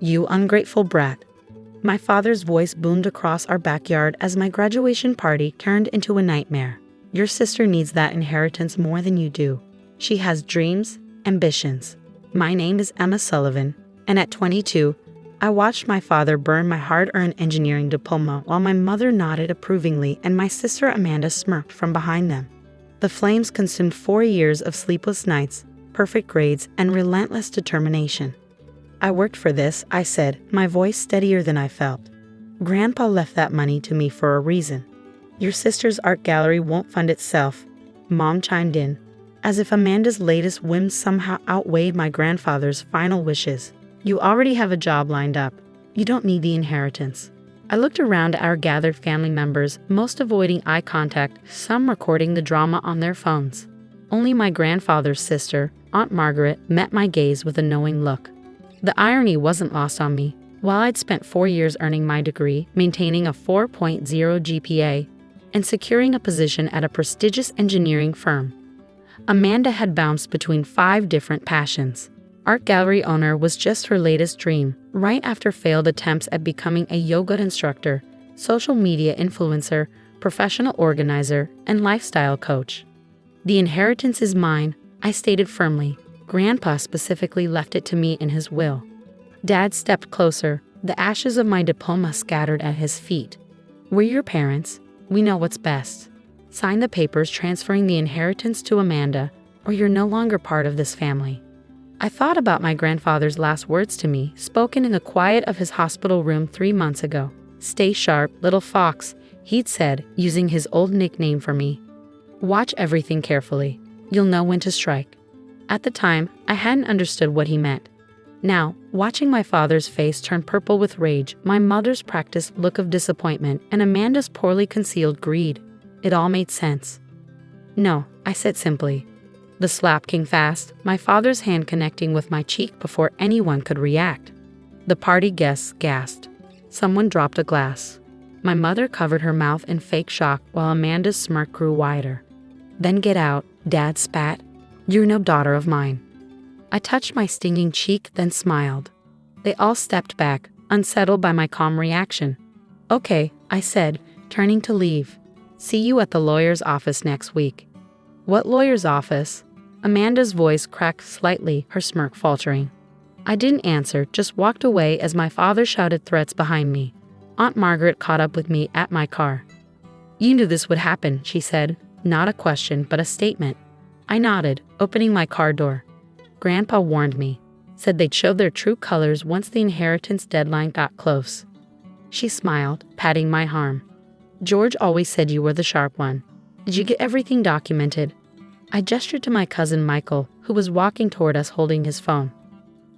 "You ungrateful brat." My father's voice boomed across our backyard as my graduation party turned into a nightmare. "Your sister needs that inheritance more than you do. She has dreams, ambitions. My name is Emma Sullivan, and at 22, I watched my father burn my hard-earned engineering diploma while my mother nodded approvingly and my sister Amanda smirked from behind them. The flames consumed 4 years of sleepless nights, perfect grades, and relentless determination. "I worked for this," I said, my voice steadier than I felt. "Grandpa left that money to me for a reason." "Your sister's art gallery won't fund itself," Mom chimed in, as if Amanda's latest whims somehow outweighed my grandfather's final wishes. "You already have a job lined up. You don't need the inheritance." I looked around at our gathered family members, most avoiding eye contact, some recording the drama on their phones. Only my grandfather's sister, Aunt Margaret, met my gaze with a knowing look. The irony wasn't lost on me. While I'd spent 4 years earning my degree, maintaining a 4.0 GPA, and securing a position at a prestigious engineering firm, Amanda had bounced between 5 different passions. Art gallery owner was just her latest dream, right after failed attempts at becoming a yoga instructor, social media influencer, professional organizer, and lifestyle coach. "The inheritance is mine," I stated firmly. "Grandpa specifically left it to me in his will." Dad stepped closer, the ashes of my diploma scattered at his feet. "We're your parents. We know what's best. Sign the papers transferring the inheritance to Amanda, or you're no longer part of this family." I thought about my grandfather's last words to me, spoken in the quiet of his hospital room 3 months ago. "Stay sharp, little fox," he'd said, using his old nickname for me. "Watch everything carefully. You'll know when to strike." At the time, I hadn't understood what he meant. Now, watching my father's face turn purple with rage, my mother's practiced look of disappointment, and Amanda's poorly concealed greed, it all made sense. "No," I said simply. The slap came fast, my father's hand connecting with my cheek before anyone could react. The party guests gasped. Someone dropped a glass. My mother covered her mouth in fake shock while Amanda's smirk grew wider. "Then get out," Dad spat. "You're no daughter of mine." I touched my stinging cheek, then smiled. They all stepped back, unsettled by my calm reaction. "Okay," I said, turning to leave. "See you at the lawyer's office next week." "What lawyer's office?" Amanda's voice cracked slightly, her smirk faltering. I didn't answer, just walked away as my father shouted threats behind me. Aunt Margaret caught up with me at my car. "You knew this would happen," she said, not a question but a statement. I nodded, opening my car door. "Grandpa warned me, said they'd show their true colors once the inheritance deadline got close." She smiled, patting my arm. "George always said you were the sharp one. Did you get everything documented?" I gestured to my cousin Michael, who was walking toward us holding his phone.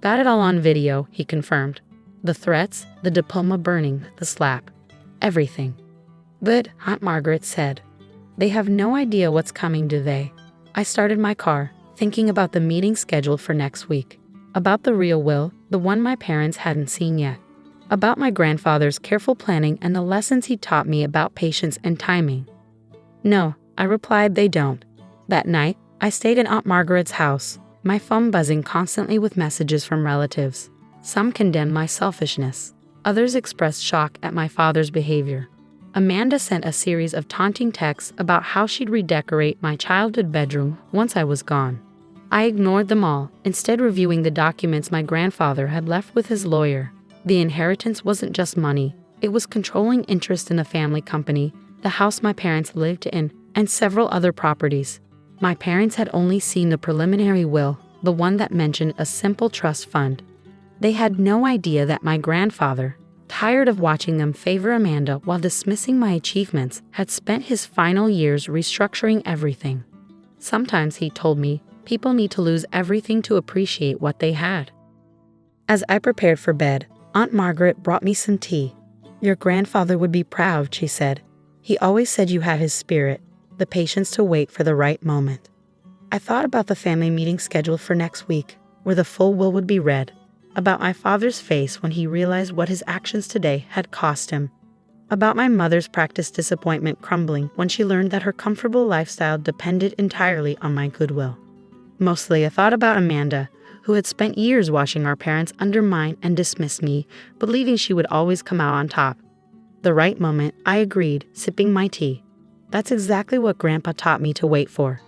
"Got it all on video," he confirmed. "The threats, the diploma burning, the slap. Everything." "Good," Aunt Margaret said. "They have no idea what's coming, do they?" I started my car, thinking about the meeting scheduled for next week. About the real will, the one my parents hadn't seen yet. About my grandfather's careful planning and the lessons he taught me about patience and timing. "No," I replied, "they don't." That night, I stayed in Aunt Margaret's house, my phone buzzing constantly with messages from relatives. Some condemned my selfishness. Others expressed shock at my father's behavior. Amanda sent a series of taunting texts about how she'd redecorate my childhood bedroom once I was gone. I ignored them all, instead reviewing the documents my grandfather had left with his lawyer. The inheritance wasn't just money, it was controlling interest in the family company, the house my parents lived in, and several other properties. My parents had only seen the preliminary will, the one that mentioned a simple trust fund. They had no idea that my grandfather, tired of watching them favor Amanda while dismissing my achievements, had spent his final years restructuring everything. Sometimes, he told me, people need to lose everything to appreciate what they had. As I prepared for bed, Aunt Margaret brought me some tea. "Your grandfather would be proud," she said. "He always said you had his spirit, the patience to wait for the right moment." I thought about the family meeting scheduled for next week, where the full will would be read, about my father's face when he realized what his actions today had cost him, about my mother's practiced disappointment crumbling when she learned that her comfortable lifestyle depended entirely on my goodwill. Mostly I thought about Amanda, who had spent years watching our parents undermine and dismiss me, believing she would always come out on top. The right moment, I agreed, sipping my tea. That's exactly what Grandpa taught me to wait for.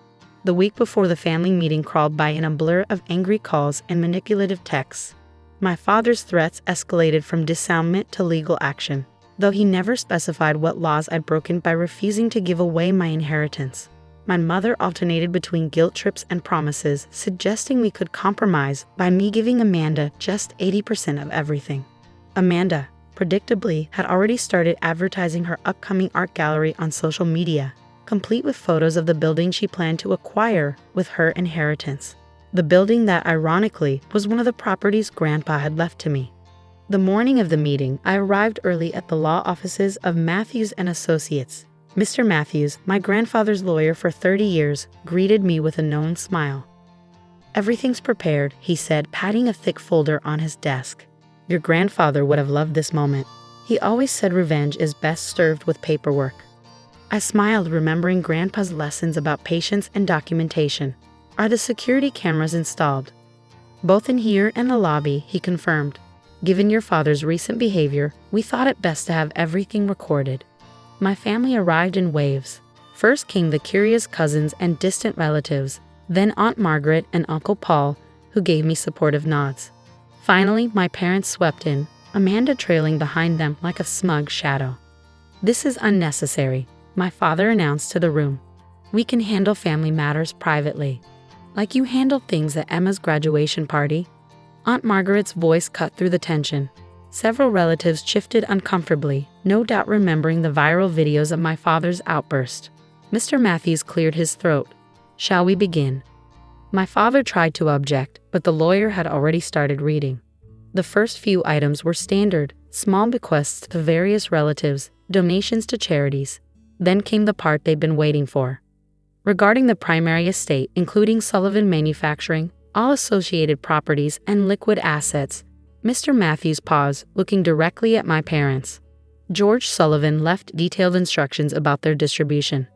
The week before the family meeting crawled by in a blur of angry calls and manipulative texts. My father's threats escalated from disarmament to legal action, though he never specified what laws I'd broken by refusing to give away my inheritance. My mother alternated between guilt trips and promises, suggesting we could compromise by me giving Amanda just 80% of everything. Amanda, predictably, had already started advertising her upcoming art gallery on social media, complete with photos of the building she planned to acquire with her inheritance. The building that, ironically, was one of the properties Grandpa had left to me. The morning of the meeting, I arrived early at the law offices of Matthews and Associates. Mr. Matthews, my grandfather's lawyer for 30 years, greeted me with a knowing smile. "Everything's prepared," he said, patting a thick folder on his desk. "Your grandfather would have loved this moment. He always said revenge is best served with paperwork." I smiled, remembering Grandpa's lessons about patience and documentation. "Are the security cameras installed?" "Both in here and the lobby," he confirmed. "Given your father's recent behavior, we thought it best to have everything recorded." My family arrived in waves. First came the curious cousins and distant relatives, then Aunt Margaret and Uncle Paul, who gave me supportive nods. Finally, my parents swept in, Amanda trailing behind them like a smug shadow. "This is unnecessary," my father announced to the room. "We can handle family matters privately. Like you handled things at Emma's graduation party." Aunt Margaret's voice cut through the tension. Several relatives shifted uncomfortably, no doubt remembering the viral videos of my father's outburst. Mr. Matthews cleared his throat. "Shall we begin?" My father tried to object, but the lawyer had already started reading. The first few items were standard, small bequests to various relatives, donations to charities. Then came the part they'd been waiting for. Regarding the primary estate, including Sullivan Manufacturing, all associated properties, and liquid assets, Mr. Matthews paused, looking directly at my parents. George Sullivan left detailed instructions about their distribution.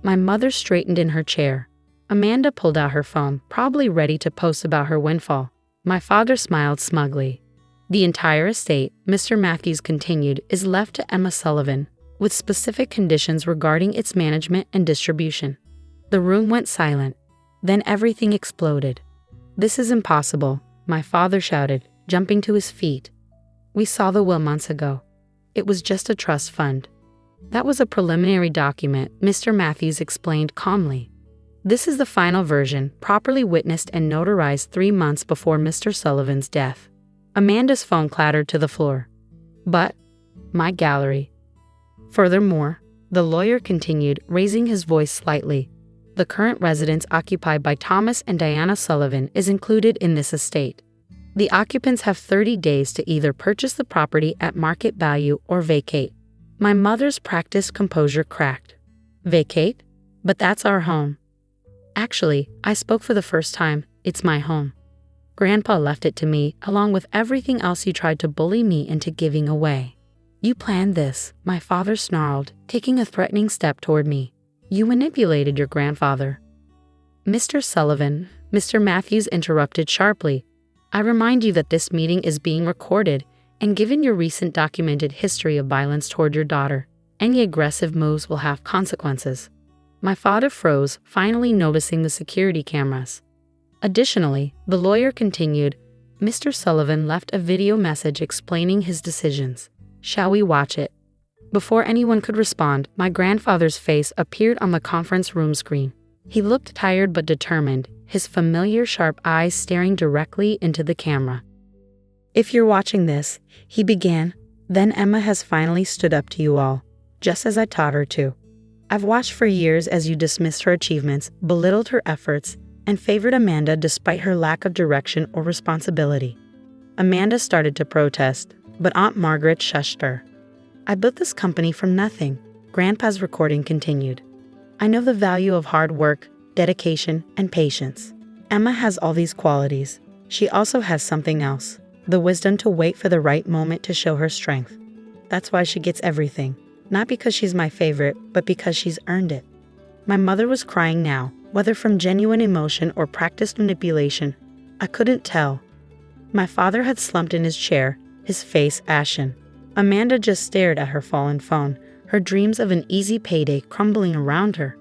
My mother straightened in her chair. Amanda pulled out her phone, probably ready to post about her windfall. My father smiled smugly. "The entire estate," Mr. Matthews continued, "is left to Emma Sullivan, with specific conditions regarding its management and distribution." The room went silent. Then everything exploded. "This is impossible," my father shouted, jumping to his feet. "We saw the will months ago. It was just a trust fund." "That was a preliminary document," Mr. Matthews explained calmly. "This is the final version, properly witnessed and notarized 3 months before Mr. Sullivan's death." Amanda's phone clattered to the floor. "But my gallery." Furthermore, the lawyer continued, raising his voice slightly, "the current residence occupied by Thomas and Diana Sullivan is included in this estate. The occupants have 30 days to either purchase the property at market value or vacate." My mother's practiced composure cracked. "Vacate? But that's our home." "Actually," I spoke for the first time, "it's my home. Grandpa left it to me, along with everything else you tried to bully me into giving away." "You planned this," my father snarled, taking a threatening step toward me. "You manipulated your grandfather." "Mr. Sullivan," Mr. Matthews interrupted sharply, "I remind you that this meeting is being recorded, and given your recent documented history of violence toward your daughter, any aggressive moves will have consequences." My father froze, finally noticing the security cameras. Additionally, the lawyer continued, "Mr. Sullivan left a video message explaining his decisions. Shall we watch it?" Before anyone could respond, my grandfather's face appeared on the conference room screen. He looked tired but determined, his familiar sharp eyes staring directly into the camera. "If you're watching this," he began, "then Emma has finally stood up to you all, just as I taught her to. I've watched for years as you dismissed her achievements, belittled her efforts, and favored Amanda despite her lack of direction or responsibility." Amanda started to protest, but Aunt Margaret shushed her. "I built this company from nothing," Grandpa's recording continued. "I know the value of hard work, dedication, and patience. Emma has all these qualities. She also has something else, the wisdom to wait for the right moment to show her strength. That's why she gets everything, not because she's my favorite, but because she's earned it." My mother was crying now, whether from genuine emotion or practiced manipulation. I couldn't tell. My father had slumped in his chair, his face ashen. Amanda just stared at her fallen phone, her dreams of an easy payday crumbling around her.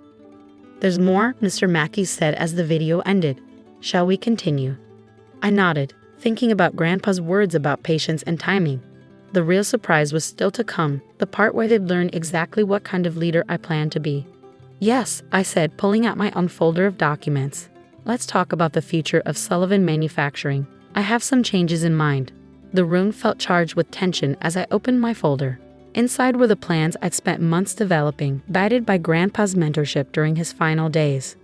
"There's more," Mr. Mackey said as the video ended. "Shall we continue?" I nodded, thinking about Grandpa's words about patience and timing. The real surprise was still to come, the part where they'd learn exactly what kind of leader I planned to be. "Yes," I said, pulling out my own folder of documents. "Let's talk about the future of Sullivan Manufacturing. I have some changes in mind." The room felt charged with tension as I opened my folder. Inside were the plans I'd spent months developing, guided by Grandpa's mentorship during his final days.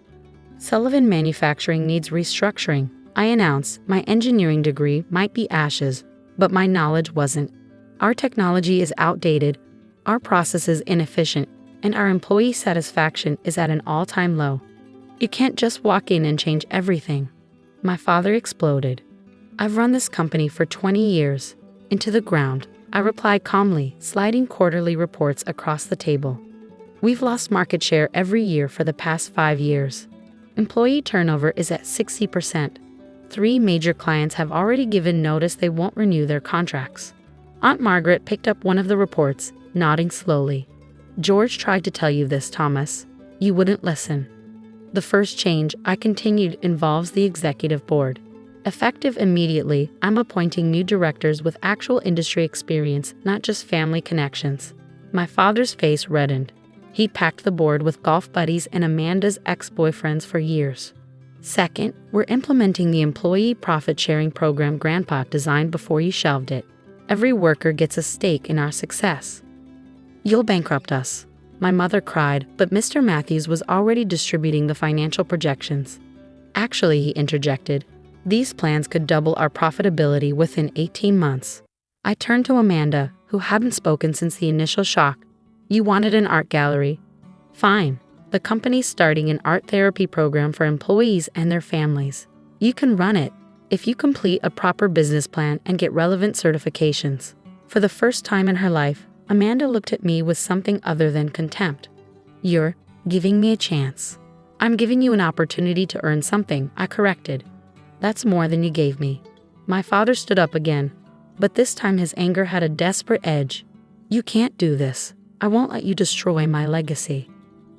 "Sullivan Manufacturing needs restructuring," I announced. "My engineering degree might be ashes, but my knowledge wasn't. Our technology is outdated, our processes inefficient, and our employee satisfaction is at an all-time low. You can't just walk in and change everything." My father exploded. "I've run this company for 20 years. Into the ground," I replied calmly, sliding quarterly reports across the table. "We've lost market share every year for the past 5 years. Employee turnover is at 60%. 3 major clients have already given notice they won't renew their contracts." Aunt Margaret picked up one of the reports, nodding slowly. "George tried to tell you this, Thomas. You wouldn't listen." "The first change," I continued, "involves the executive board. Effective immediately, I'm appointing new directors with actual industry experience, not just family connections." My father's face reddened. He'd packed the board with golf buddies and Amanda's ex-boyfriends for years. "Second, we're implementing the employee profit-sharing program Grandpa designed before you shelved it. Every worker gets a stake in our success." "You'll bankrupt us," my mother cried, but Mr. Matthews was already distributing the financial projections. "Actually," he interjected, "these plans could double our profitability within 18 months. I turned to Amanda, who hadn't spoken since the initial shock. "You wanted an art gallery? Fine. The company's starting an art therapy program for employees and their families. You can run it, if you complete a proper business plan and get relevant certifications." For the first time in her life, Amanda looked at me with something other than contempt. "You're giving me a chance." "I'm giving you an opportunity to earn something," I corrected. "That's more than you gave me." My father stood up again, but this time his anger had a desperate edge. "You can't do this. I won't let you destroy my legacy."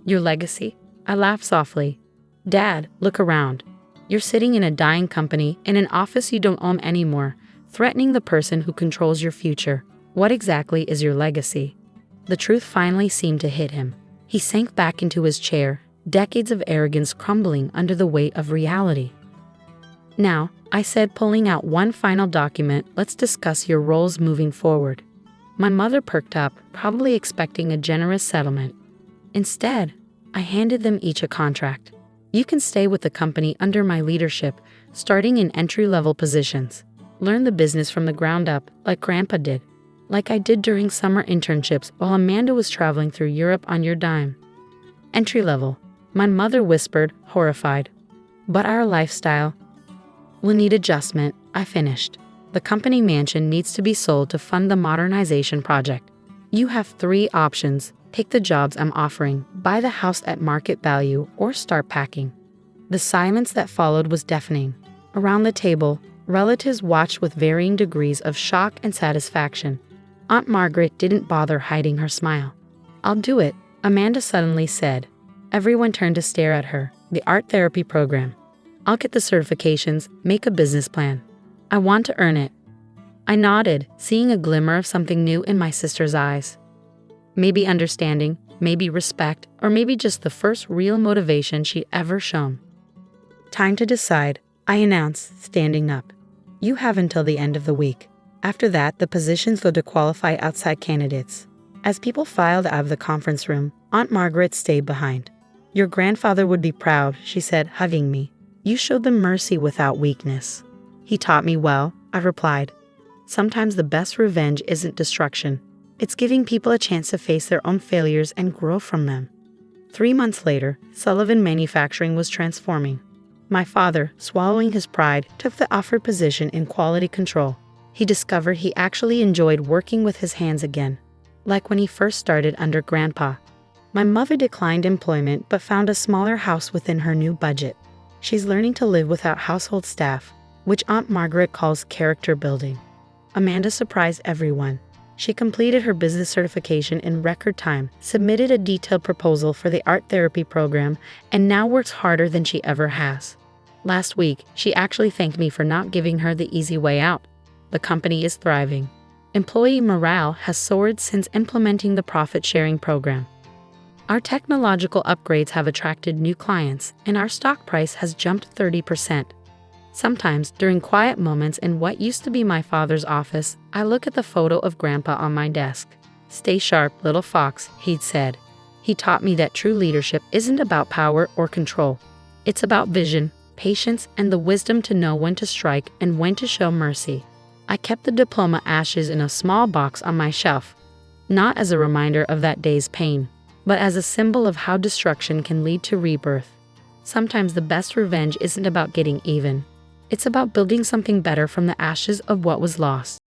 "Your legacy?" I laughed softly. "Dad, look around. You're sitting in a dying company, in an office you don't own anymore, threatening the person who controls your future. What exactly is your legacy?" The truth finally seemed to hit him. He sank back into his chair, decades of arrogance crumbling under the weight of reality. "Now," I said, pulling out one final document, "let's discuss your roles moving forward." My mother perked up, probably expecting a generous settlement. Instead, I handed them each a contract. "You can stay with the company under my leadership, starting in entry-level positions. Learn the business from the ground up, like Grandpa did. Like I did during summer internships while Amanda was traveling through Europe on your dime." "Entry-level," my mother whispered, horrified. "But our lifestyle will need adjustment," I finished. "The company mansion needs to be sold to fund the modernization project. You have 3 options. Take the jobs I'm offering, buy the house at market value, or start packing." The silence that followed was deafening. Around the table, relatives watched with varying degrees of shock and satisfaction. Aunt Margaret didn't bother hiding her smile. "I'll do it," Amanda suddenly said. Everyone turned to stare at her. "The art therapy program. I'll get the certifications, make a business plan. I want to earn it." I nodded, seeing a glimmer of something new in my sister's eyes. Maybe understanding, maybe respect, or maybe just the first real motivation she'd ever shown. "Time to decide," I announced, standing up. "You have until the end of the week. After that, the positions go to qualify outside candidates." As people filed out of the conference room, Aunt Margaret stayed behind. "Your grandfather would be proud," she said, hugging me. "You showed them mercy without weakness." "He taught me well," I replied. "Sometimes the best revenge isn't destruction. It's giving people a chance to face their own failures and grow from them." 3 months later, Sullivan Manufacturing was transforming. My father, swallowing his pride, took the offered position in quality control. He discovered he actually enjoyed working with his hands again, like when he first started under Grandpa. My mother declined employment but found a smaller house within her new budget. She's learning to live without household staff, which Aunt Margaret calls character building. Amanda surprised everyone. She completed her business certification in record time, submitted a detailed proposal for the art therapy program, and now works harder than she ever has. Last week, she actually thanked me for not giving her the easy way out. The company is thriving. Employee morale has soared since implementing the profit-sharing program. Our technological upgrades have attracted new clients, and our stock price has jumped 30%. Sometimes, during quiet moments in what used to be my father's office, I look at the photo of Grandpa on my desk. "Stay sharp, little fox," he'd said. He taught me that true leadership isn't about power or control. It's about vision, patience, and the wisdom to know when to strike and when to show mercy. I kept the diploma ashes in a small box on my shelf, not as a reminder of that day's pain, but as a symbol of how destruction can lead to rebirth. Sometimes the best revenge isn't about getting even. It's about building something better from the ashes of what was lost.